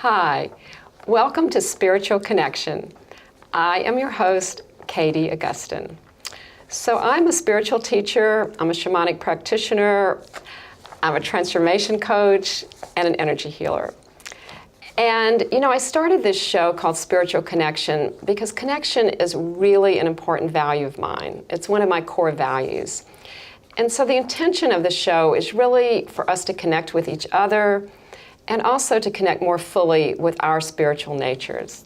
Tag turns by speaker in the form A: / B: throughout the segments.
A: Hi, welcome to Spiritual Connection. I am your host, Carla Augustyn. So I'm a spiritual teacher, I'm a shamanic practitioner, I'm a transformation coach, and an energy healer. And I started this show called Spiritual Connection because connection is really an important value of mine. It's one of my core values. And so the intention of the show is really for us to connect with each other and also to connect more fully with our spiritual natures.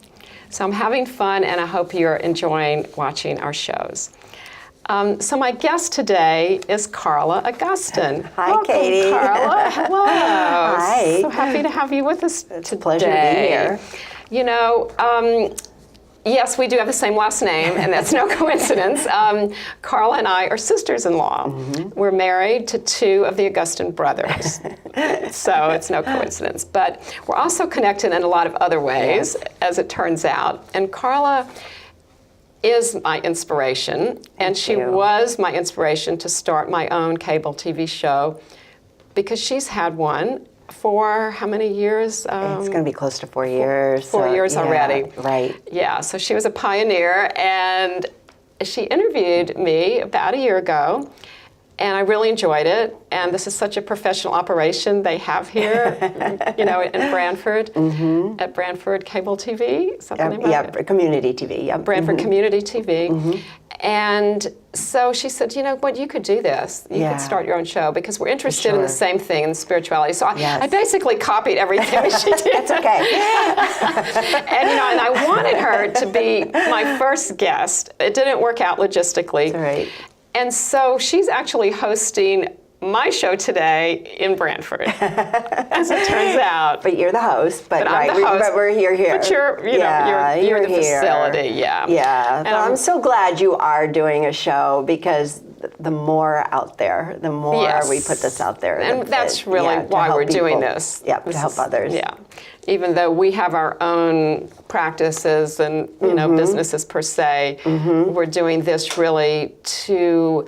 A: So I'm having fun and I hope you're enjoying watching our shows. So my guest today is Carla Augustyn.
B: Hi,
A: Welcome,
B: Katie.
A: Carla. Hello.
B: Hi.
A: So happy to have you with us
B: It's
A: today.
B: a pleasure to be here.
A: Yes, we do have the same last name, and that's no coincidence. Carla and I are sisters-in-law. Mm-hmm. We're married to two of the Augustyn brothers, so it's no coincidence. But we're also connected in a lot of other ways, yes, as it turns out. And Carla is my inspiration, and she was my inspiration to start my own cable TV show because she's had one for how many years?
B: It's going to be close to 4 years.
A: 4 years already.
B: Right.
A: Yeah, so she was a pioneer, and she interviewed me about a year ago, and I really enjoyed it. And this is such a professional operation they have here, in Brantford, mm-hmm, at Brantford Cable TV.
B: Community TV. Yep.
A: Brantford, mm-hmm, Community TV.
B: Mm-hmm.
A: And so she said, you could do this. You could start your own show because we're interested in the same thing, in spirituality. So I basically copied everything that she did.
B: That's okay.
A: and I wanted her to be my first guest. It didn't work out logistically.
B: That's right.
A: And so she's actually hosting my show today in Brantford, as it turns out.
B: But you're the host. But
A: I'm the host.
B: But we're here.
A: But you're the
B: here.
A: Facility, yeah.
B: Yeah. And I'm so glad you are doing a show because the more out there, the more we put this out there.
A: And that's really why we're doing this.
B: Yeah, to help others.
A: Yeah. Even though we have our own practices and mm-hmm, businesses per se, mm-hmm, we're doing this really to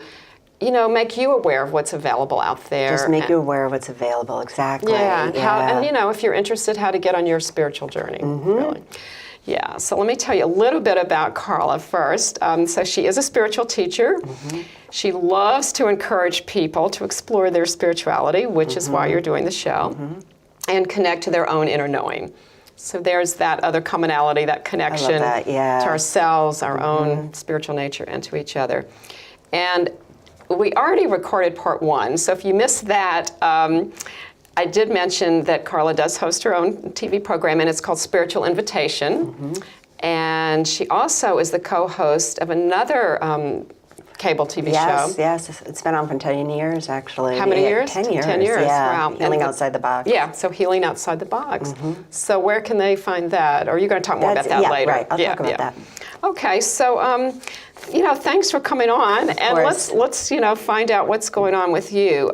A: make you aware of what's available out there.
B: Just make you aware of what's available, exactly.
A: Yeah, and if you're interested, how to get on your spiritual journey, mm-hmm, really. Yeah, so let me tell you a little bit about Carla first. So she is a spiritual teacher. Mm-hmm. She loves to encourage people to explore their spirituality, which mm-hmm, is why you're doing the show, mm-hmm, and connect to their own inner knowing. So there's that other commonality, that connection to ourselves, our mm-hmm, own spiritual nature, and to each other. And we already recorded part one, so if you missed that, I did mention that Carla does host her own TV program, and it's called Spiritual Invitation. Mm-hmm. And she also is the co-host of another cable TV show.
B: Yes, it's been on for 10 years, actually.
A: How many years?
B: 10 years.
A: 10 years,
B: yeah.
A: Wow.
B: Healing Outside the Box.
A: Yeah, so Healing Outside the Box.
B: Mm-hmm.
A: So where can they find that? Or are you going to talk more about that later?
B: Right. I'll talk about that.
A: Okay, so thanks for coming on, and let's find out what's going on with you.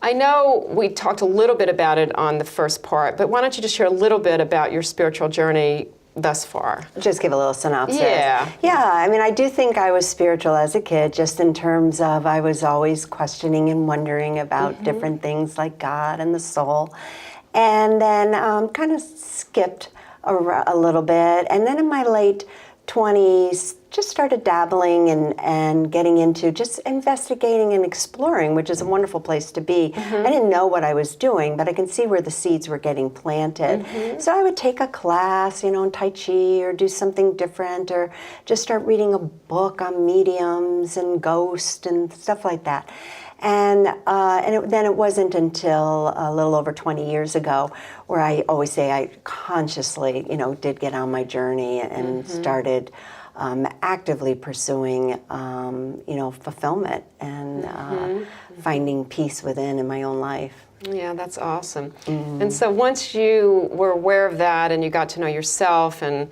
A: I know we talked a little bit about it on the first part, but why don't you just share a little bit about your spiritual journey thus far?
B: Just give a little synopsis.
A: Yeah.
B: Yeah, I do think I was spiritual as a kid, just in terms of I was always questioning and wondering about mm-hmm, different things like God and the soul. And then kind of skipped a little bit. And then in my late 20s, just started dabbling and getting into just investigating and exploring, which is a wonderful place to be. Mm-hmm. I didn't know what I was doing, but I can see where the seeds were getting planted. Mm-hmm. So I would take a class, in Tai Chi or do something different, or just start reading a book on mediums and ghosts and stuff like that. And then it wasn't until a little over 20 years ago where I always say I consciously, did get on my journey and mm-hmm, started actively pursuing, fulfillment and mm-hmm, finding peace within in my own life.
A: Yeah, that's awesome. Mm-hmm. And so once you were aware of that and you got to know yourself, and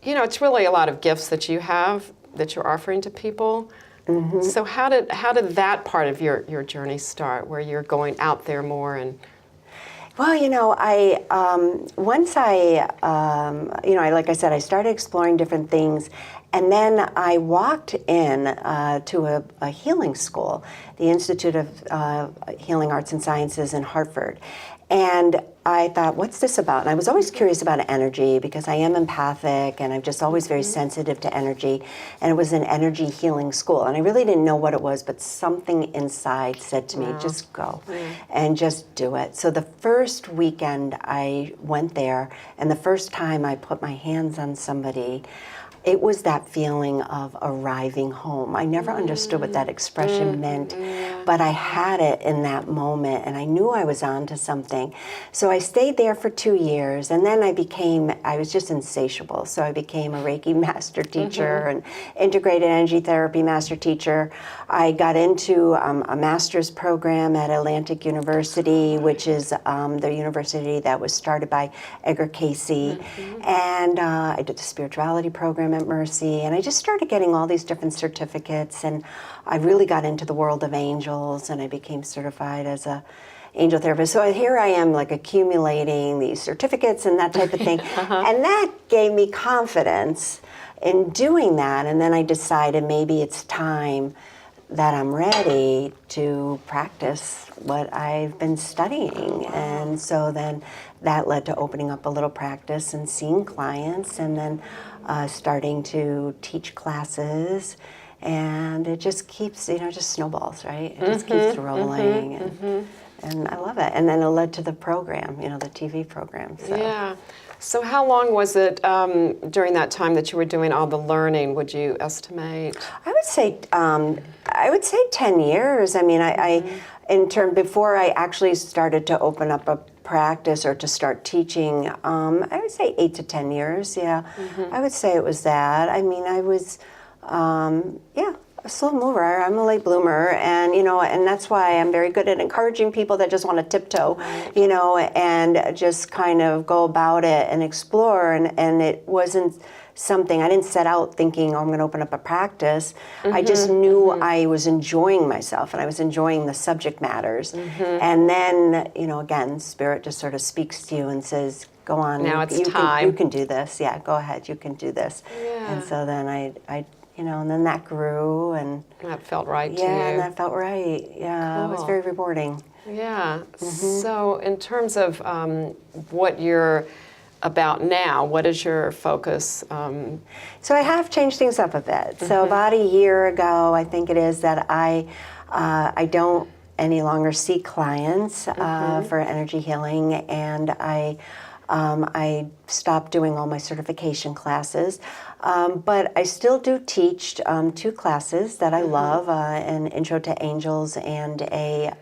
A: it's really a lot of gifts that you have that you're offering to people. Mm-hmm. So how did that part of your journey start, where you're going out there more and?
B: Well, once like I said, I started exploring different things, and then I walked in to a healing school, the Institute of Healing Arts and Sciences in Hartford, and I thought, what's this about? And I was always curious about energy because I am empathic and I'm just always very sensitive to energy. And it was an energy healing school. And I really didn't know what it was, but something inside said to me, just go and just do it. So the first weekend I went there, and the first time I put my hands on somebody, it was that feeling of arriving home. I never understood what that expression meant, but I had it in that moment, and I knew I was onto something. So I stayed there for 2 years, and then I was just insatiable. So I became a Reiki master teacher and integrated energy therapy master teacher. I got into a master's program at Atlantic University, which is the university that was started by Edgar Cayce. And I did the spirituality program at Mercy, and I just started getting all these different certificates, and I really got into the world of angels, and I became certified as a angel therapist. So here I am, like, accumulating these certificates and that type of thing. And that gave me confidence in doing that, and then I decided maybe it's time that I'm ready to practice what I've been studying. And so then that led to opening up a little practice and seeing clients, and then starting to teach classes. And it just keeps, just snowballs, right? It just keeps rolling. And I love it. And then it led to the program, the TV program. So.
A: Yeah. So how long was it during that time that you were doing all the learning, would you estimate?
B: I would say 10 years. I mean, before I actually started to open up a practice or to start teaching, I would say 8 to 10 years, yeah. I would say it was that. I mean, I was, a slow mover. I'm a late bloomer, and and that's why I'm very good at encouraging people that just want to tiptoe, and just kind of go about it and explore. And it wasn't something I didn't set out thinking, I'm going to open up a practice. I just knew I was enjoying myself, and I was enjoying the subject matters. And then, again, Spirit just sort of speaks to you and says, go on.
A: Now it's time.
B: You can do this. Yeah, go ahead. You can do this.
A: Yeah.
B: And so then I and then that grew, and
A: that felt right to you.
B: Yeah, and that felt right. Yeah,
A: cool.
B: It was very rewarding.
A: Yeah. So in terms of what you're about now, what is your focus?
B: So I have changed things up a bit. So about a year ago, I think it is, that I don't any longer see clients for energy healing, and I stopped doing all my certification classes. But I still do teach 2 classes that I love, an Intro to Angels and a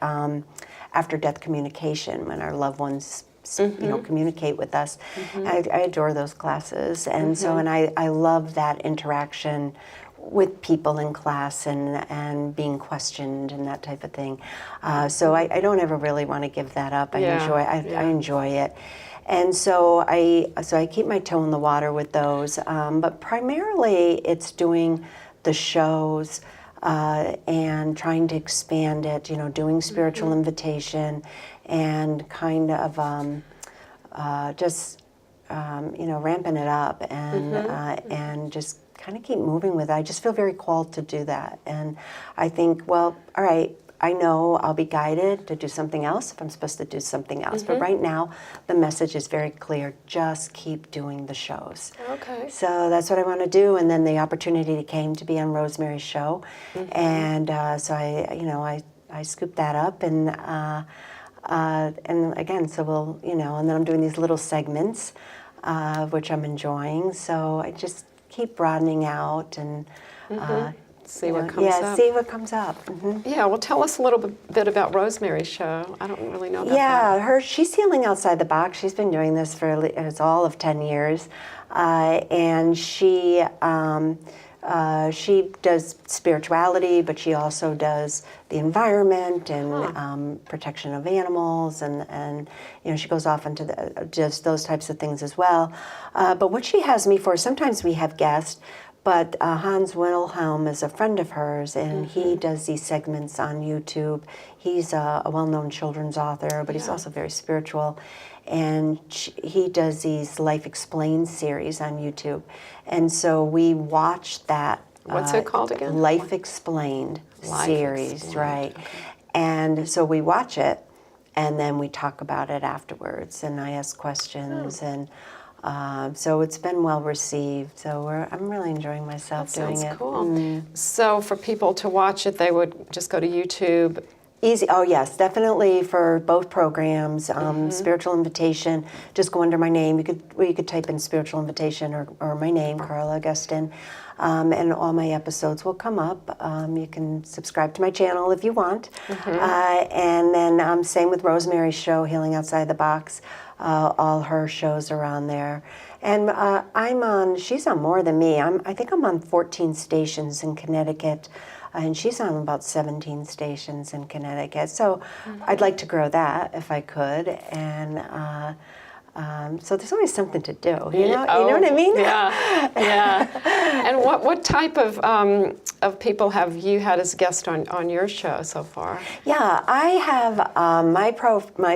B: After-Death Communication, when our loved ones communicate with us. I adore those classes. And so, and I love that interaction with people in class and being questioned and that type of thing. So I don't ever really want to give that up. I enjoy it. And so I keep my toe in the water with those, but primarily it's doing the shows and trying to expand it, doing spiritual invitation, and kind of ramping it up, and just kind of keep moving with it. I just feel very called to do that. And I think, well, all right, I know I'll be guided to do something else if I'm supposed to do something else. But right now, the message is very clear. Just keep doing the shows.
A: Okay.
B: So that's what I want to do. And then the opportunity came to be on Rosemary's show. And so I scooped that up. And again, so we'll, and then I'm doing these little segments, which I'm enjoying. So I just keep broadening out and
A: see what comes up.
B: Yeah, see what comes up.
A: Yeah, well, tell us a little bit about Rosemary's show. I don't really know about that.
B: Yeah, she's healing outside the box. She's been doing this for it's all of 10 years. And she does spirituality, but she also does the environment and protection of animals, and she goes off into just those types of things as well. But what she has me for, sometimes we have guests, but Hans Wilhelm is a friend of hers, and he does these segments on YouTube. He's a well-known children's author, but he's also very spiritual. And he does these Life Explained series on YouTube. And so we watch that.
A: What's it called again?
B: Life Explained series, right. Okay. And so we watch it. and then we talk about it afterwards, and I ask questions, and so it's been well received. So I'm really enjoying myself doing it.
A: Sounds cool. So for people to watch it, they would just go to YouTube.
B: Easy. Oh, yes, definitely for both programs. Spiritual Invitation, just go under my name. You could type in Spiritual Invitation or my name, Carla Augustyn, and all my episodes will come up. You can subscribe to my channel if you want. And then same with Rosemary's show, Healing Outside the Box. All her shows are on there. And she's on more than me. I think I'm on 14 stations in Connecticut. And she's on about 17 stations in Connecticut. So I'd like to grow that if I could. And so there's always something to do. You know what I mean?
A: Yeah, yeah. And what type of people have you had as guests on your show so far?
B: Yeah, I have my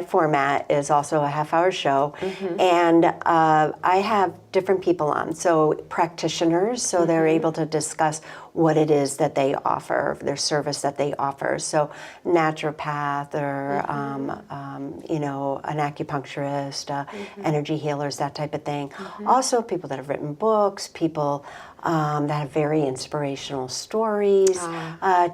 B: format is also a half-hour show, and I have different people on. So practitioners, so they're able to discuss what it is that they offer, their service that they offer. So naturopath or an acupuncturist, energy healers, that type of thing. Also people that have written books, people that have very inspirational stories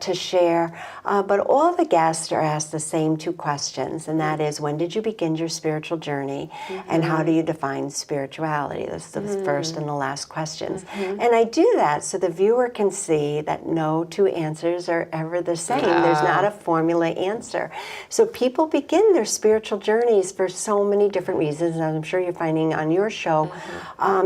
B: to share. But all the guests are asked the same two questions, and that is, when did you begin your spiritual journey, and how do you define spirituality? That's the first and the last questions. And I do that so the viewer can see that no two answers are ever the same. There's not a formula answer. So people begin their spiritual journeys for so many different reasons, and I'm sure you're finding on your show.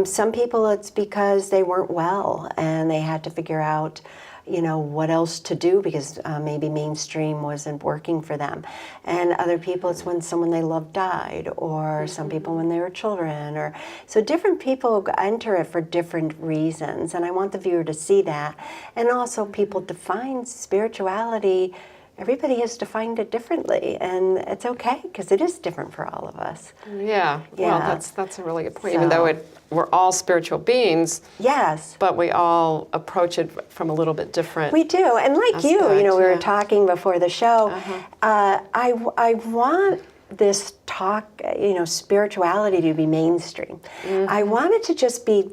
B: Some people, it's because they weren't well and they had to figure out what else to do because maybe mainstream wasn't working for them. And other people, it's when someone they loved died, or some people when they were children, so different people enter it for different reasons. And I want the viewer to see that. And also people define spirituality. Everybody has defined it differently, and it's okay because it is different for all of us.
A: Yeah. Well, that's a really good point. Even though we're all spiritual beings,
B: yes,
A: but we all approach it from a little bit different.
B: We do, and like aspect, we were talking before the show. I want this talk, spirituality to be mainstream. I want it to just be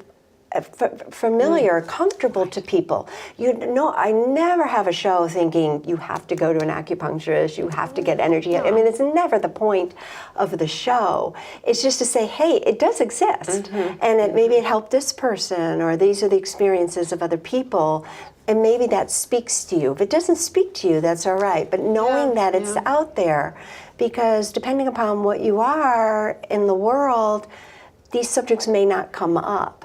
B: familiar, comfortable to people. I never have a show thinking you have to go to an acupuncturist, you have to get energy. I mean, it's never the point of the show. It's just to say, hey, it does exist, and maybe it helped this person, or these are the experiences of other people, and maybe that speaks to you. If it doesn't speak to you, that's all right. But knowing that it's out there, because depending upon what you are in the world, these subjects may not come up.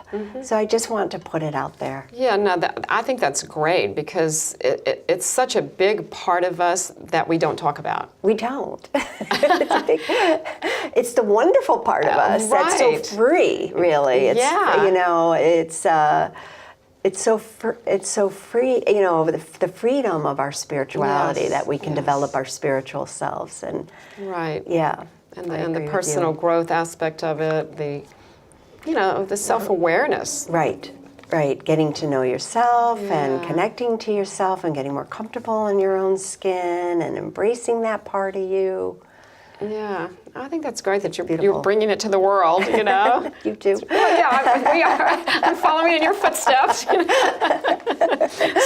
B: So I just want to put it out there. Yeah,
A: no, I think that's great because it's such a big part of us that we don't talk about.
B: We don't. It's the wonderful part of us that's so free, really. It's, it's so free, the freedom of our spirituality, that we can develop our spiritual selves. And
A: and the personal growth aspect of it, the self-awareness.
B: Right. Getting to know yourself and connecting to yourself and getting more comfortable in your own skin and embracing that part of you.
A: Yeah, I think that's great that you're bringing it to the world,
B: You do.
A: Well, we are. I'm following in your footsteps.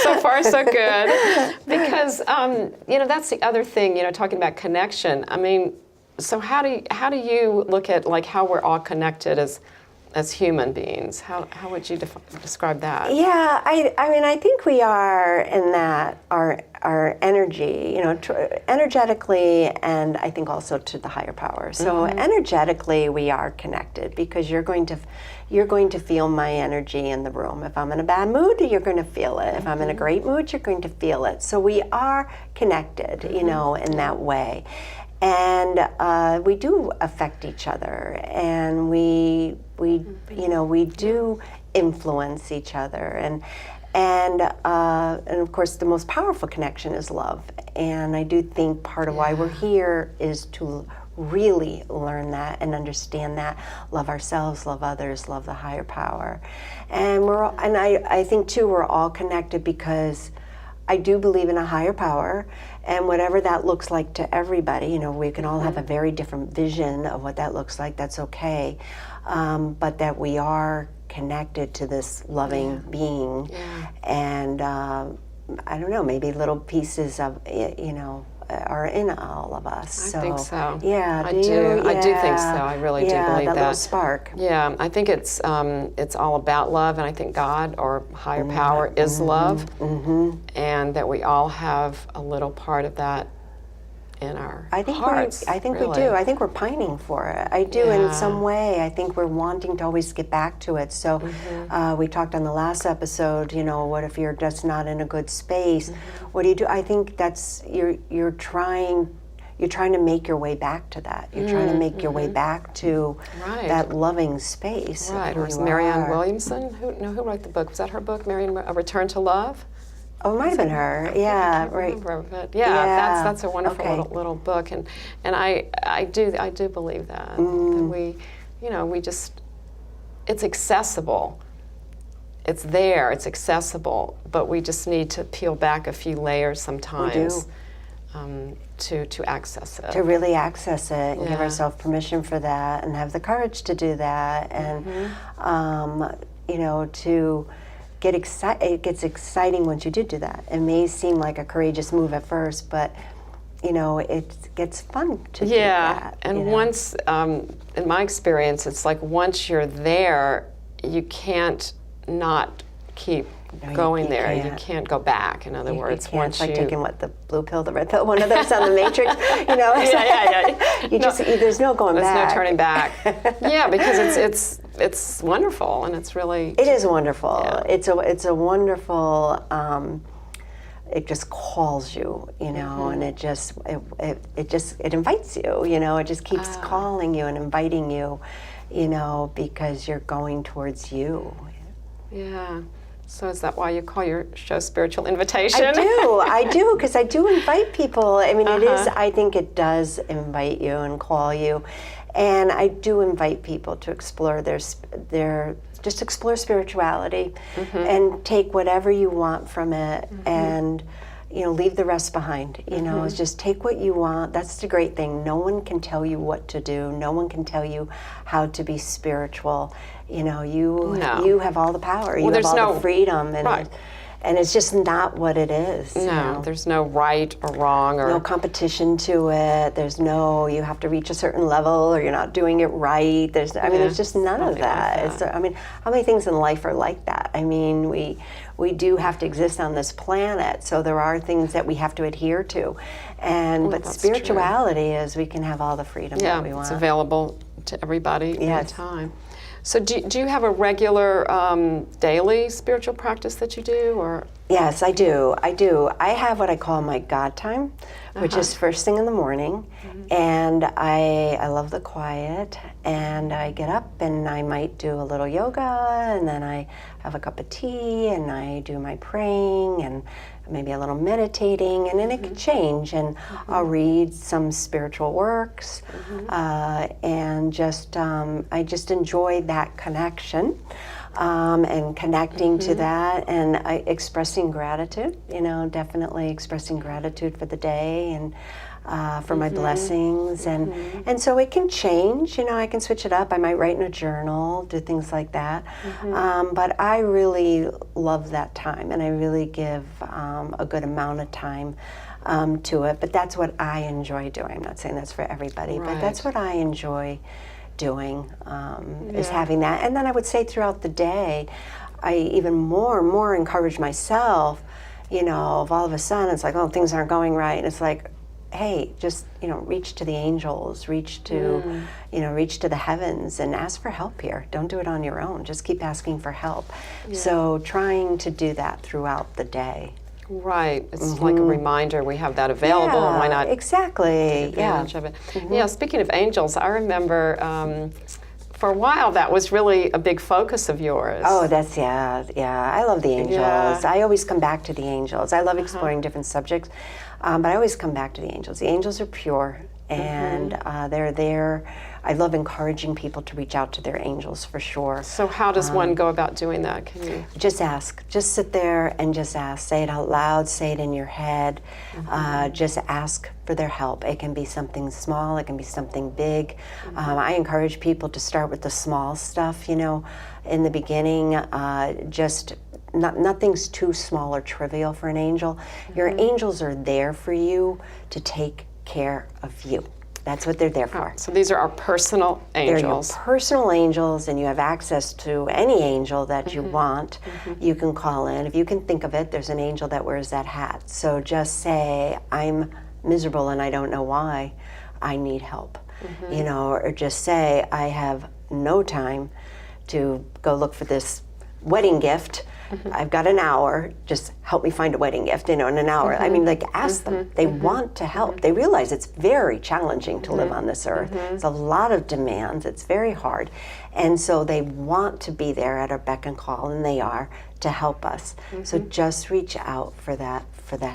A: So far, so good. Because, that's the other thing, talking about connection. I mean, so how do you look at, how we're all connected as human beings? How would you describe that?
B: Yeah, I think we are in that our energy, energetically, and I think also to the higher power. So energetically, we are connected because you're going to feel my energy in the room. If I'm in a bad mood, you're going to feel it. If I'm in a great mood, you're going to feel it. So we are connected, in that way. And we do affect each other, and we do influence each other, and of course the most powerful connection is love. And I do think part of why we're here is to really learn that and understand that, love ourselves, love others, love the higher power. And I think too we're all connected because I do believe in a higher power, and whatever that looks like to everybody, you know, we can all have a very different vision of what that looks like. That's okay, but that we are connected to this loving being, and I don't know, maybe little pieces of it, you know, are in all of us.
A: I think so.
B: Yeah,
A: I do. I do think so. I really do believe
B: that little spark.
A: Yeah, I think it's all about love, and I think God or higher power is love, and that we all have a little part of that in our hearts.
B: I think
A: really.
B: we do. I think we're pining for it. I do in some way. I think we're wanting to always get back to it. So we talked on the last episode, you know, what if you're just not in a good space? What do you do? I think that's you're trying to make your way back to that. You're trying to make your way back to that loving space.
A: Right. Or Marianne Williamson, who wrote the book? Was that her book, Marianne, A Return to Love?
B: Oh, it might have been her. Yeah, right.
A: But that's a wonderful little book, and I do believe that we, you know, we just, it's accessible. It's there. It's accessible, but we just need to peel back a few layers sometimes. To access it. To
B: really access it and give ourselves permission for that, and have the courage to do that, and you know, to get excited. It gets exciting once you do that. It may seem like a courageous move at first, but you know, it gets fun to do that.
A: And
B: you know?
A: once, in my experience, it's like once you're there, you can't not keep going there. You can't go back. In other words,
B: once it's like taking the blue pill, the red pill, one of those on the Matrix. You know, there's no going back.
A: There's no turning back. Yeah, because it's wonderful, and it's really.
B: It is wonderful.
A: Yeah.
B: It's a wonderful. It just calls you, you know, and it invites you, you know. It just keeps calling you and inviting you, you know, because you're going towards you.
A: Yeah. So is that why you call your show Spiritual Invitation?
B: I do, because I do invite people. I mean, it is, I think it does invite you and call you. And I do invite people to explore just explore spirituality and take whatever you want from it and, you know, leave the rest behind. You know, it's just take what you want. That's the great thing. No one can tell you what to do. No one can tell you how to be spiritual. You know, you have all the power. You have all the freedom, and it's just not what it is.
A: No,
B: you know?
A: There's no right or wrong or
B: no competition to it. There's no you have to reach a certain level or you're not doing it right. There's there's just none of that. Like I mean, how many things in life are like that? I mean, we do have to exist on this planet, so there are things that we have to adhere to. But spirituality is we can have all the freedom that we want.
A: It's available to everybody anytime. So do you have a regular daily spiritual practice that you do, or?
B: Yes, I do. I have what I call my God time, which is first thing in the morning, and I love the quiet, and I get up and I might do a little yoga, and then I have a cup of tea, and I do my praying, and maybe a little meditating, and then it can change, and I'll read some spiritual works, and just I just enjoy that connection, and connecting to that, and expressing gratitude, you know, definitely expressing gratitude for the day, and for my blessings, and so it can change, you know, I can switch it up. I might write in a journal, do things like that, but I really love that time, and I really give a good amount of time to it, but that's what I enjoy doing. I'm not saying that's for everybody, but that's what I enjoy doing, is having that. And then I would say throughout the day, I even more and more encourage myself, you know, if all of a sudden it's like, oh, things aren't going right, and it's like, hey, just, you know, reach to the angels, reach to the heavens and ask for help here. Don't do it on your own. Just keep asking for help. So trying to do that throughout the day.
A: Right. It's like a reminder we have that available. Why not take advantage of it? Yeah, speaking of angels, I remember for a while that was really a big focus of yours.
B: Oh, that's, I love the angels. Yeah. I always come back to the angels. I love exploring different subjects, but I always come back to the angels. The angels are pure, and they're there I love encouraging people to reach out to their angels for sure.
A: So how does one go about doing that? Can you?
B: Just ask. Just sit there and just ask. Say it out loud. Say it in your head. Just ask for their help. It can be something small. It can be something big. I encourage people to start with the small stuff. You know, in the beginning, just nothing's too small or trivial for an angel. Your angels are there for you to take care of you. That's what they're there for.
A: So these are our personal angels.
B: They're your personal angels, and you have access to any angel that you want. You can call in. If you can think of it, there's an angel that wears that hat. So just say, I'm miserable and I don't know why. I need help. You know, or just say, I have no time to go look for this wedding gift. I've got an hour, just help me find a wedding gift, you know, in an hour. I mean, like, ask them. They want to help. They realize it's very challenging to live on this earth. It's a lot of demands. It's very hard. And so they want to be there at our beck and call, and they are, to help us. So just reach out for that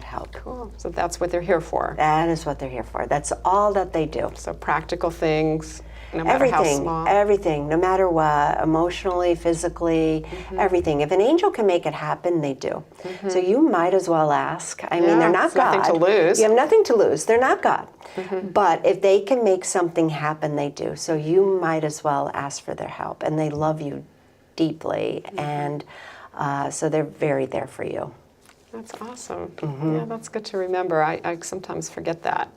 B: help.
A: Cool. So that's what they're here for.
B: That is what they're here for. That's all that they do.
A: So practical things, no matter how small.
B: Everything, no matter what, emotionally, physically, everything. If an angel can make it happen, they do. So you might as well ask. I mean, they're not God.
A: Nothing to lose.
B: You have nothing to lose. They're not God. But if they can make something happen, they do. So you might as well ask for their help. And they love you deeply. And so they're very there for you.
A: That's awesome. Yeah, that's good to remember. I sometimes forget that.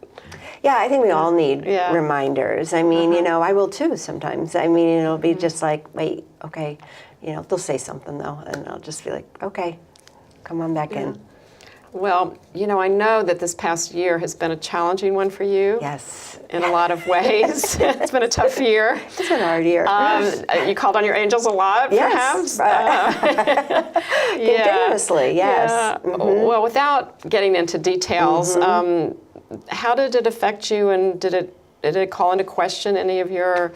B: Yeah, I think we all need reminders. I mean, you know, I will too sometimes. I mean, it'll be just like, wait, okay. You know, they'll say something though, and I'll just be like, okay, come on back in.
A: Well, you know, I know that this past year has been a challenging one for you.
B: Yes.
A: In a lot of ways. It's been a tough year.
B: It's been a hard year.
A: You called on your angels a lot, perhaps?
B: Continuously, yes.
A: Yeah. Well, without getting into details, how did it affect you, and did it call into question any of your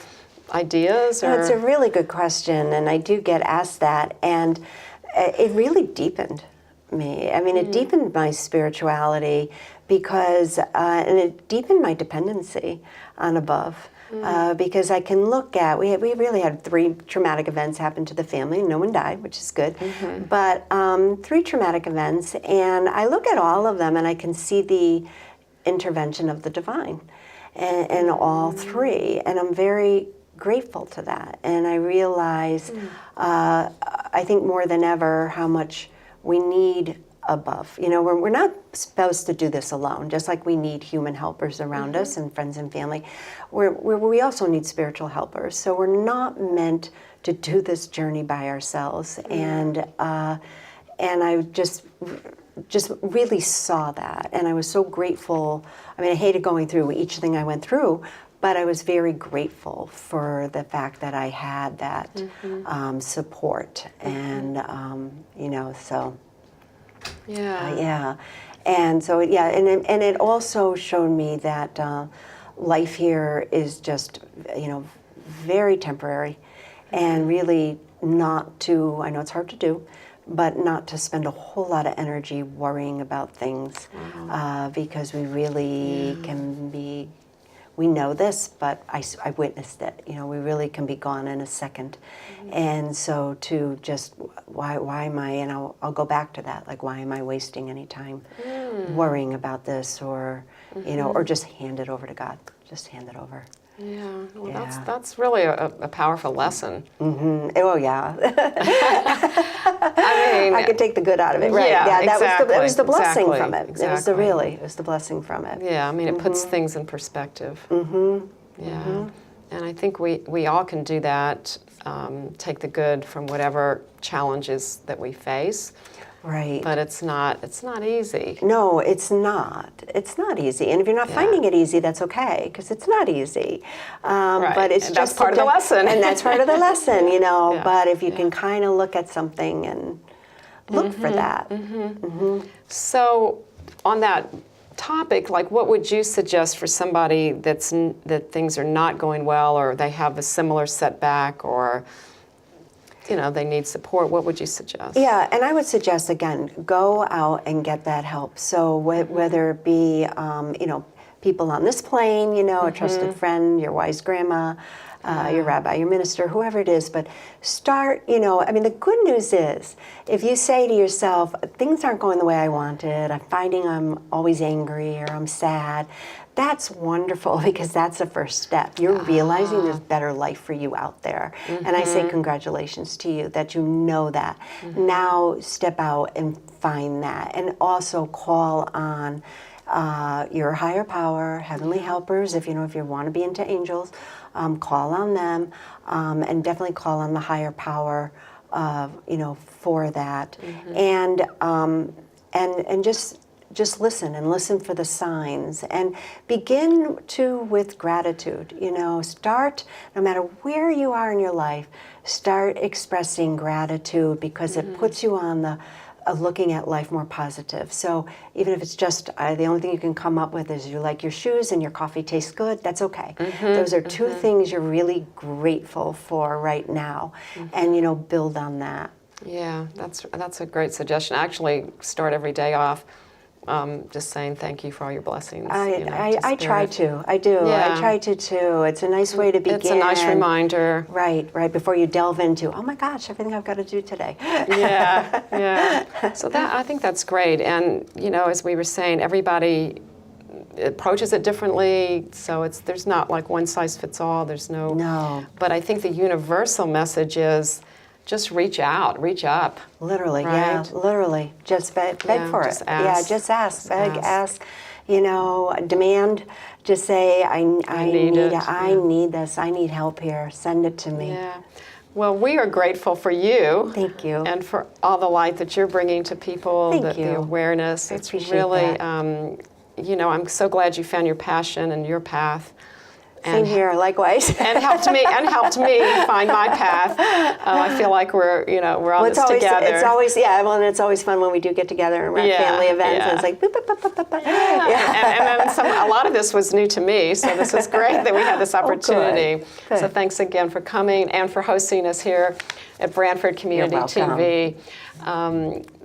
A: ideas? Or?
B: It's a really good question, and I do get asked that, and it really deepened me. I mean, it deepened my spirituality because, and it deepened my dependency on above. Because I can look at, we really had 3 traumatic events happen to the family. No one died, which is good. But 3 traumatic events, and I look at all of them and I can see the intervention of the divine in all 3. And I'm very grateful to that. And I realize, I think more than ever, how much we need above. You know, we're not supposed to do this alone, just like we need human helpers around us and friends and family. We also need spiritual helpers. So we're not meant to do this journey by ourselves. And I just really saw that. And I was so grateful. I mean, I hated going through each thing I went through, but I was very grateful for the fact that I had that support. And, you know, so... Yeah. And so, and it also showed me that life here is just, you know, very temporary, and really not to, I know it's hard to do, but not to spend a whole lot of energy worrying about things, because we really can be, we know this, but I witnessed it. You know, we really can be gone in a second. And so to just, why am I, and I'll go back to that, like, why am I wasting any time worrying about this, or, you know, or just hand it over to God. Just hand it over.
A: Yeah, well, that's really a powerful lesson.
B: Oh, yeah.
A: I mean,
B: I could take the good out of it, right?
A: Yeah,
B: that was the blessing from it.
A: Exactly.
B: It was the blessing from it.
A: Yeah, I mean, it puts things in perspective. Yeah, and I think we all can do that. Take the good from whatever challenges that we face.
B: Right.
A: But it's not easy.
B: No, it's not. It's not easy. And if you're not finding it easy, that's okay, because it's not easy.
A: Right.
B: But it's
A: and
B: just
A: that's part of the lesson.
B: And that's part of the lesson, you know.
A: Yeah.
B: But if you can kind of look at something and look for that.
A: So on that topic, like, what would you suggest for somebody that things are not going well, or they have a similar setback, or, you know, they need support? What would you suggest?
B: Yeah, and I would suggest, again, go out and get that help. So whether it be, you know, people on this plane, you know, a trusted friend, your wise grandma, your rabbi, your minister, whoever it is. But start, you know, I mean, the good news is if you say to yourself, things aren't going the way I wanted, I'm finding I'm always angry or I'm sad, that's wonderful because that's the first step. You're realizing there's better life for you out there. And I say congratulations to you that you know that. Now step out and find that. And also call on your higher power, heavenly helpers, if you know, if you want to be into angels, call on them, and definitely call on the higher power, you know, for that. And just listen and listen for the signs and begin with gratitude. You know, start, no matter where you are in your life, start expressing gratitude because it puts you on the looking at life more positive. So even if it's just the only thing you can come up with is you like your shoes and your coffee tastes good, that's okay. Those are two things you're really grateful for right now, and you know, build on that.
A: Yeah, that's a great suggestion. Actually, start every day off just saying thank you for all your blessings.
B: I try to. I do.
A: Yeah.
B: I try to too. It's a nice way to begin.
A: It's a nice reminder.
B: Right before you delve into, oh my gosh, everything I've got to do today.
A: Yeah. So I think that's great. And you know, as we were saying, everybody approaches it differently. So there's not like one size fits all. There's no.
B: No.
A: But I think the universal message is just reach out, reach up.
B: Literally,
A: right?
B: yeah, literally. Just beg for
A: just
B: it.
A: ask.
B: Yeah, just ask, beg, ask. You know, demand. Just say, I need this. I need help here. Send it to me.
A: Yeah. Well, we are grateful for you.
B: Thank you.
A: And for all the light that you're bringing to people, the awareness.
B: I
A: it's
B: appreciate
A: really,
B: that.
A: You know, I'm so glad you found your passion and your path.
B: Same here, likewise.
A: and helped me find my path. I feel like we're on this together.
B: It's always, and it's always fun when we do get together and we're at family events, and it's like, boop, boop, boop, boop, boop.
A: And then a lot of this was new to me, so this is great that we had this opportunity.
B: Good.
A: So thanks again for coming and for hosting us here at Brantford Community TV.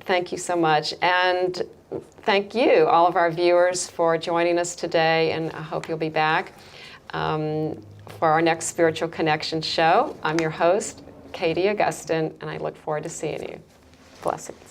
A: Thank you so much. And thank you, all of our viewers, for joining us today, and I hope you'll be back for our next Spiritual Connection show. I'm your host, Carla Augustyn, and I look forward to seeing you. Blessings.